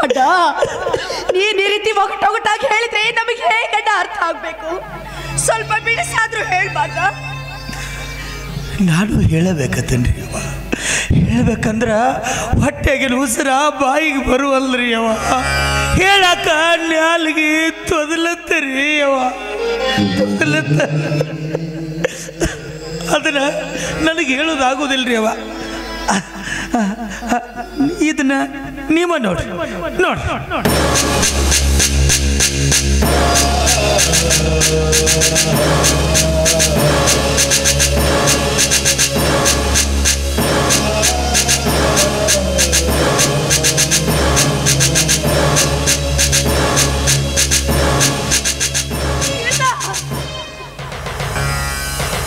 ಅಡ್ಡ ನೀನ್ ಈ ರೀತಿ ಒಗಟೊಗಟಾಗಿ ಹೇಳಿದ್ರೆ ನಮಗೆ ಹೇಗಡ್ಡ ಅರ್ಥ ಆಗ್ಬೇಕು? ಸ್ವಲ್ಪ ಬಿಡಿಸಾದ್ರೂ ಹೇಳ್ಬಾರ್ದ? ನಾನು ಹೇಳಬೇಕತ್ತನ್ರಿ ಅವ. ಹೇಳ್ಬೇಕಂದ್ರ ಹೊಟ್ಟೆಗೆ ಉಸಿರ ಬಾಯಿಗೆ ಬರುವಲ್ರಿ ಅವ. ಹೇಳಕ್ಕ ನಾಲ್ಗೆ ತೊದಲತ್ತರಿ ಅವ, ತೊದಲತ್ತ. ಅದನ್ನ ನನಗೆ ಹೇಳೋದಾಗೋದಿಲ್ರಿ ಅವ. ಇದನ್ನ ನೀವ ನೋಡ್ರಿ, ನೋಡ್ರಿ.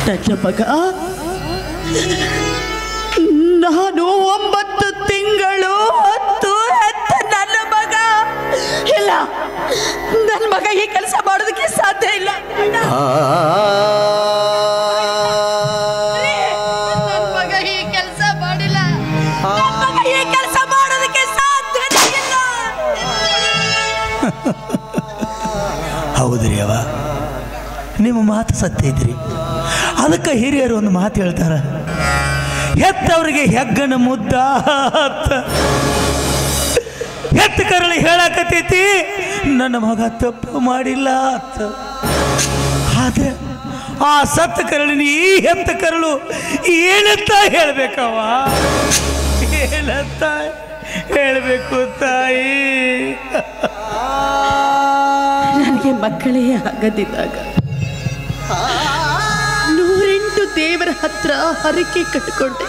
ನನ್ನ ಮಗ, ನಾನು 9 ತಿಂಗಳು ಹೊತ್ತು ಹೆತ್ತ ನನ್ನ ಮಗ. ಇಲ್ಲ, ನನ್ನ ಮಗ ಈ ಕೆಲಸ ಮಾಡೋದಕ್ಕೆ ಸಾಧ್ಯ ಇಲ್ಲ. ನನ್ನ ಮಗ ಈ ಕೆಲಸ ಮಾಡಿಲ್ಲ. ನನ್ನ ಮಗ ಈ ಕೆಲಸ ಮಾಡೋದಕ್ಕೆ ಸಾಧ್ಯ ಇಲ್ಲ. ಹೌದ್ರಿ ಅವ, ನಿಮ್ಮ ಮಾತು ಸತ್ಯ ಇದ್ರಿ. ಅದಕ್ಕೆ ಹಿರಿಯರು ಒಂದು ಮಾತು ಹೇಳ್ತಾರ, ಹೆತ್ತವರಿಗೆ ಹೆಗ್ಗನ ಮುದ್ದ. ಹೆತ್ತ ಕರಳಿ ಹೇಳಕತ್ತೈತಿ ನನ್ನ ಮಗ ತಪ್ಪು ಮಾಡಿಲ್ಲ ಅಂತ. ಆದ್ರೆ ಆ ಸತ್ತ ಕರಳಿನ ಈ ಹೆತ್ತ ಕರಳು ಏನಂತ ಹೇಳ್ಬೇಕವ? ಏನಂತ ಹೇಳಬೇಕು ತಾಯಿ? ನನಗೆ ಮಕ್ಕಳೇ ಆಗದಿದ್ದಾಗ 108 ದೇವರ ಹತ್ರ ಹರಕೆ ಕಟ್ಟಿಕೊಂಡೆ.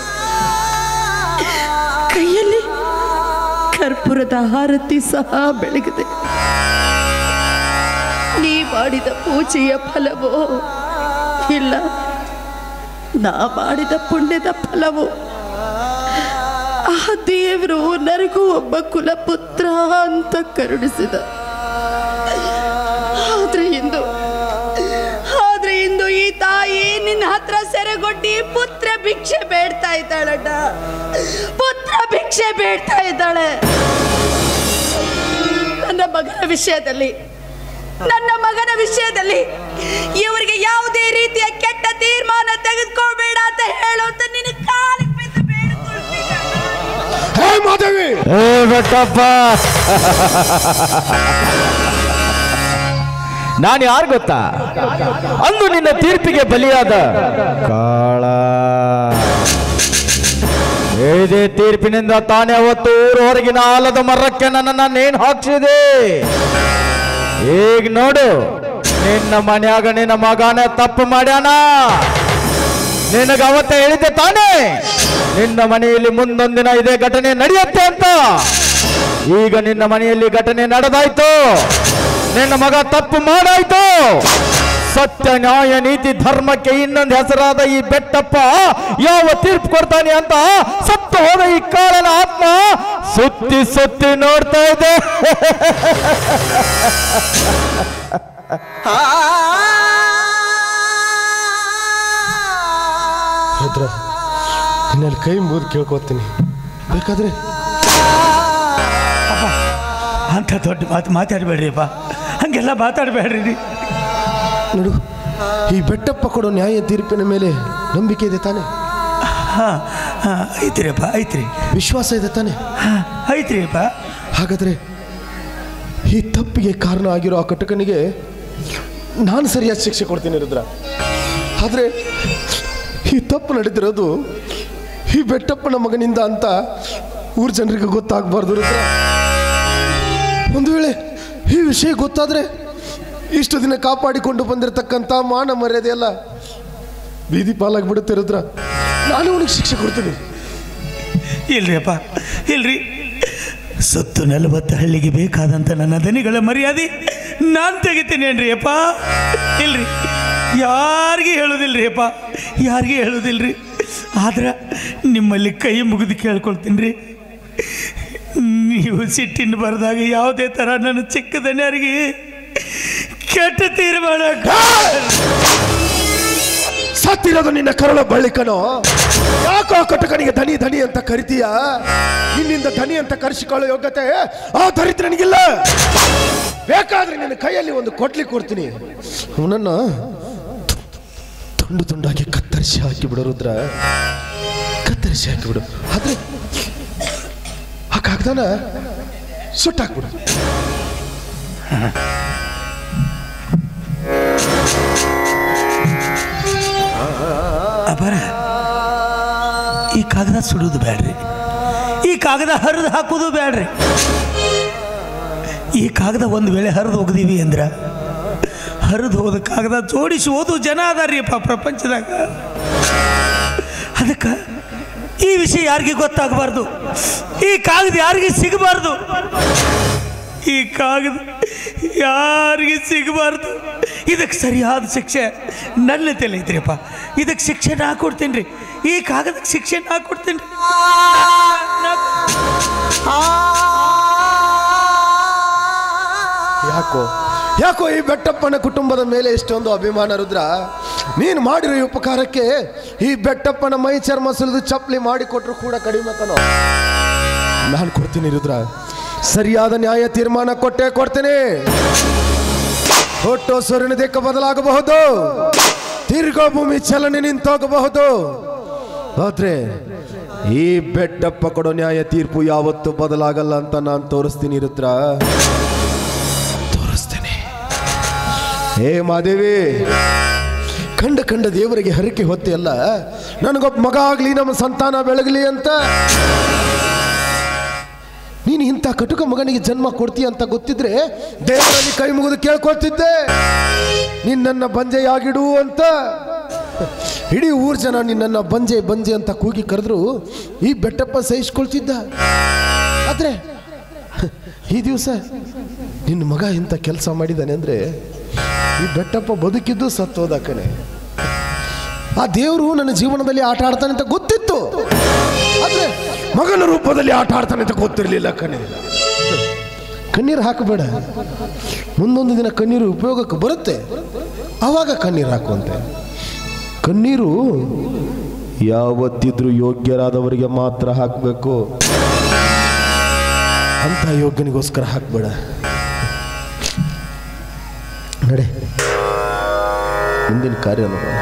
ಕೈಯಲ್ಲಿ ಕರ್ಪೂರದ ಆರತಿ ಸಹ ಬೆಳಗಿದೆ. ನೀ ಮಾಡಿದ ಪೂಜೆಯ ಫಲವೋ ಇಲ್ಲ, ನಾ ಮಾಡಿದ ಪುಣ್ಯದ ಫಲವೋ. ಆ ದೇವರು ನನಗೂ ಒಬ್ಬ ಕುಲಪುತ್ರ ಅಂತ ಕರುಣಿಸಿದ. ಆದ್ರೆ ಇಂದು ಈ ತಾಯಿ ನಿನ್ನ ಹತ್ರ ಸೆರೆಗೊಡ್ಡಿ ಪುತ್ರ ಭಿಕ್ಷೆ ಬೇಡ್ತಾ ಇದ್ದಾಳಣ್ಣ, ಪುತ್ರ ಭಿಕ್ಷೆ ಬೇಡ್ತಾ ಇದ್ದಾಳೆ. ನನ್ನ ಮಗನ ವಿಷಯದಲ್ಲಿ ಇವರಿಗೆ ಯಾವುದೇ ರೀತಿಯ ಕೆಟ್ಟ ತೀರ್ಮಾನ ತೆಗೆದುಕೊಳ್ಬೇಡ ಅಂತ ಹೇಳು ಅಂತ ನಿನ್ನ ಕಾಲಿಗೆ ಬಿದ್ದು ಬೇಡ್ಕೊಳ್ತೀನಿ. ನಾನು ಯಾರು ಗೊತ್ತಾ? ಅಂದು ನಿನ್ನ ತೀರ್ಪಿಗೆ ಬಲಿಯಾದ ಕಾಳ. ಇದೇ ತೀರ್ಪಿನಿಂದ ತಾನೇ ಅವತ್ತು ಊರು ಹೊರಗಿನ ಆಲದ ಮರಕ್ಕೆ ನನ್ನನ್ನು ನೇಣು ಹಾಕ್ಸಿದೆ. ಈಗ ನೋಡು, ನಿನ್ನ ಮನ್ಯಾಗ ನಿನ್ನ ಮಗನೇ ತಪ್ಪು ಮಾಡ್ಯಾನ. ನಿನಗ ಅವತ್ತೇ ಹೇಳಿದ್ದೆ ತಾನೇ ನಿನ್ನ ಮನೆಯಲ್ಲಿ ಮುಂದೊಂದಿನ ಇದೇ ಘಟನೆ ನಡೆಯುತ್ತೆ ಅಂತ. ಈಗ ನಿನ್ನ ಮನೆಯಲ್ಲಿ ಘಟನೆ ನಡೆದಾಯ್ತು. ನಿನ್ನ ಮಗ ತಪ್ಪು ಮಾಡಾಯ್ತು. ಸತ್ಯ, ನ್ಯಾಯ, ನೀತಿ, ಧರ್ಮಕ್ಕೆ ಇನ್ನೊಂದು ಹೆಸರಾದ ಈ ಬೆಟ್ಟಪ್ಪ ಯಾವ ತೀರ್ಪು ಕೊಡ್ತಾನೆ ಅಂತ ಸತ್ತು ಹೋದ ಈ ಕಾಳನ ಆತ್ಮ ಸುತ್ತಿ ಸುತ್ತಿ ನೋಡ್ತಾ ಇದೆ. ನಿನ್ನಲ್ಲಿ ಕೈ ಮುಗಿದು ಕೇಳ್ಕೊತೀನಿ, ಬೇಕಾದ್ರೆ ಅಂತ ದೊಡ್ಡ ಮಾತು ಮಾತಾಡಬೇಡ್ರಿಪ್ಪ, ಹಂಗೆಲ್ಲ ಮಾತಾಡಬೇಡ್ರಿ. ನೋಡು, ಈ ಬೆಟ್ಟಪ್ಪ ಕೊಡೋ ನ್ಯಾಯ ತೀರ್ಪಿನ ಮೇಲೆ ನಂಬಿಕೆ ಇದೆ ತಾನೆ? ಐತ್ರಿಪ್ಪ, ಐತ್ರಿ. ವಿಶ್ವಾಸ ಇದೆ ತಾನೆ? ಐತ್ರಿಪ್ಪ. ಹಾಗಾದ್ರೆ ಈ ತಪ್ಪಿಗೆ ಕಾರಣ ಆಗಿರೋ ಆ ಕಟಕನಿಗೆ ನಾನು ಸರಿಯಾದ ಶಿಕ್ಷೆ ಕೊಡ್ತೀನಿ ರುದ್ರ. ಆದರೆ ಈ ತಪ್ಪು ನಡೆದಿರೋದು ಈ ಬೆಟ್ಟಪ್ಪನ ಮಗನಿಂದ ಅಂತ ಊರ ಜನರಿಗೆ ಗೊತ್ತಾಗಬಾರ್ದು ರುದ್ರ. ಒಂದು ವೇಳೆ ಈ ವಿಷಯ ಗೊತ್ತಾದರೆ ಇಷ್ಟು ದಿನ ಕಾಪಾಡಿಕೊಂಡು ಬಂದಿರತಕ್ಕಂಥ ಮಾನ ಮರ್ಯಾದೆ ಎಲ್ಲ ಬೀದಿ ಪಾಲಾಗ್ಬಿಡುತ್ತೆ ರುದ್ರ. ನಾನು ಅವನಿಗೆ ಶಿಕ್ಷೆ ಕೊಡ್ತೀನಿ. ಇಲ್ರಿ ಅಪ್ಪ, ಇಲ್ರಿ. ಸತ್ತು 40 ಹಳ್ಳಿಗೆ ಬೇಕಾದಂಥ ನನ್ನ ದನಿಗಳ ಮರ್ಯಾದೆ ನಾನು ತೆಗಿತೀನಿ ಏನ್ರಿ ಅಪ್ಪ. ಇಲ್ರಿ, ಯಾರಿಗೆ ಹೇಳೋದಿಲ್ರಿ ಅಪ್ಪ, ಯಾರಿಗೆ ಹೇಳೋದಿಲ್ರಿ. ಆದ್ರೆ ನಿಮ್ಮಲ್ಲಿ ಕೈ ಮುಗಿದು ಕೇಳ್ಕೊಳ್ತೀನಿ ರೀ, ನೀವು ಸಿಟ್ಟಿನ ಬರೆದಾಗ ಯಾವುದೇ ಥರ ನನ್ನ ಚಿಕ್ಕ ದನಿಯರಿಗೆ ಕೆಟ್ಟ ತೀರ್ಮಾನ. ಸತ್ತಿರೋದು ನಿನ್ನ ಕರುಳ ಬಳ್ಳಿಕನೋ ಯಾಕೋ ಕಟಕನಿಗೆ ಧನಿ ಧನಿ ಅಂತ ಕರಿತೀಯ? ನಿನ್ನಿಂದ ಧನಿ ಅಂತ ಕರೆಸಿಕೊಳ್ಳೋ ಯೋಗ್ಯತೆ ಆ ದರಿದ್ರನಿಗಿಲ್ಲ. ಬೇಕಾದ್ರೆ ನಿನ್ನ ಕೈಯಲ್ಲಿ ಒಂದು ಕೊಡ್ಲಿ ಕೊಡ್ತೀನಿ, ಅವನನ್ನ ತುಂಡು ತುಂಡಾಗಿ ಕತ್ತರಿಸಿ ಹಾಕಿಬಿಡು ರುದ್ರ, ಕತ್ತರಿಸಿ ಹಾಕಿಬಿಡು. ಆದ್ರೆ ಆ ಕಾಗದನ ಸುಟ್ಟಾಕ್ಬಿಡು. ಅಪಾರ, ಈ ಕಾಗದ ಸುಡುವುದು ಬೇಡ್ರಿ, ಈ ಕಾಗದ ಹರಿದು ಹಾಕೋದು ಬೇಡ್ರಿ. ಈ ಕಾಗದ ಒಂದು ವೇಳೆ ಹರಿದು ಹೋಗಿದೀವಿ ಅಂದ್ರೆ ಹರಿದು ಹೋದ ಕಾಗದ ಜೋಡಿಸಿ ಓದು ಜನ ಅದಾರ್ರಿಯಪ್ಪ ಪ್ರಪಂಚದಾಗ. ಅದಕ್ಕೆ ಈ ವಿಷಯ ಯಾರಿಗೆ ಗೊತ್ತಾಗಬಾರ್ದು, ಈ ಕಾಗದ ಯಾರಿಗೆ ಸಿಗಬಾರ್ದು, ಈ ಕಾಗದ ಯಾರಿಗೆ ಸಿಗಬಾರ್ದು. ಇದಕ್ಕೆ ಸರಿಯಾದ ಶಿಕ್ಷೆ ನನ್ನ ತಲೆ ಐತ್ರಿಯಪ್ಪ. ಇದಕ್ಕೆ ಶಿಕ್ಷೆ ನಾ ಕೊಡ್ತೀನಿ ರೀ, ಈ ಕಾಗದಕ್ಕೆ ಶಿಕ್ಷೆ ನಾ ಕೊಡ್ತೀನಿ. ಯಾಕೋ ಯಾಕೋ ಈ ಬೆಟ್ಟಪ್ಪನ ಕುಟುಂಬದ ಮೇಲೆ ಎಷ್ಟೊಂದು ಅಭಿಮಾನ ರುದ್ರ? ನೀನು ಮಾಡಿರೋ ಈ ಉಪಕಾರಕ್ಕೆ ಈ ಬೆಟ್ಟಪ್ಪನ ಮೈ ಚರ್ಮ ಸುಲಿದು ಚಪ್ಪಲಿ ಮಾಡಿಕೊಟ್ರು ಕೂಡ ಕಡಿಮೆ ಕಣೋ. ನಾನು ಕೊಡ್ತೀನಿ ರುದ್ರ, ಸರಿಯಾದ ನ್ಯಾಯ ತೀರ್ಮಾನ ಕೊಡ್ತೀನಿ. ಹುಟ್ಟು ಸೂರ್ಯನ ದಿಕ್ಕ ಬದಲಾಗಬಹುದು, ತಿರ್ಗೋ ಭೂಮಿ ಚಲನೆ ನಿಂತೋಗಬಹುದು, ಆದ್ರೆ ಈ ಬೆಟ್ಟಪ್ಪ ಕೊಡೋ ನ್ಯಾಯ ತೀರ್ಪು ಯಾವತ್ತೂ ಬದಲಾಗಲ್ಲ ಅಂತ ನಾನು ತೋರಿಸ್ತೀನಿ ರುದ್ರ, ತೋರಿಸ್ತೇನೆ. ಹೇ ಮಾದೇವಿ, ಕಂಡ ದೇವರಿಗೆ ಹರಕೆ ಹೊತ್ತೆ ಅಲ್ಲ ನನಗೊಬ್ಬ ಮಗ ಆಗ್ಲಿ, ನಮ್ಮ ಸಂತಾನ ಬೆಳಗಲಿ ಅಂತ. ನೀನು ಇಂಥ ಕಟುಕ ಮಗನಿಗೆ ಜನ್ಮ ಕೊಡ್ತೀಯ ಅಂತ ಗೊತ್ತಿದ್ರೆ ದೇವರಲ್ಲಿ ಕೈ ಮುಗಿದು ಕೇಳ್ಕೊಳ್ತಿದ್ದೆ, ನಿನ್ನನ್ನ ಬಂಜೆಯಾಗಿಡು ಅಂತ. ಇಡೀ ಊರ್ ಜನ ನಿನ್ನನ್ನ ಬಂಜೆ ಬಂಜೆ ಅಂತ ಕೂಗಿ ಕರೆದ್ರು ಈ ಬೆಟ್ಟಪ್ಪ ಸಹಿಸ್ಕೊಳ್ತಿದ್ದ. ಆದ್ರೆ ಈ ದಿವಸ ನಿನ್ನ ಮಗ ಇಂಥ ಕೆಲಸ ಮಾಡಿದ್ದಾನೆ ಅಂದ್ರೆ ಈ ಬೆಟ್ಟಪ್ಪ ಬದುಕಿದ್ದು ಸತ್ತೋದ ಕಣೆ. ಆ ದೇವರು ನನ್ನ ಜೀವನದಲ್ಲಿ ಆಟ ಆಡ್ತಾನೆ ಅಂತ ಗೊತ್ತಿತ್ತು, ಆದ್ರೆ ಮಗನ ರೂಪದಲ್ಲಿ ಆಟ ಆಡ್ತಾನೆ ಅಂತ ಗೊತ್ತಿರಲಿಲ್ಲ ಕಣೆ. ಕಣ್ಣೀರು ಹಾಕಬೇಡ, ಮುಂದೊಂದು ದಿನ ಕಣ್ಣೀರು ಉಪಯೋಗಕ್ಕೆ ಬರುತ್ತೆ, ಆವಾಗ ಕಣ್ಣೀರು ಹಾಕುವಂತೆ. ಕಣ್ಣೀರು ಯಾವತ್ತಿದ್ರೂ ಯೋಗ್ಯರಾದವರಿಗೆ ಮಾತ್ರ ಹಾಕಬೇಕು, ಅಂತ ಯೋಗ್ಯನಿಗೋಸ್ಕರ ಹಾಕಬೇಡ. ನಡೆ, ಮುಂದಿನ ಕಾರ್ಯ ನೋಡೋಣ.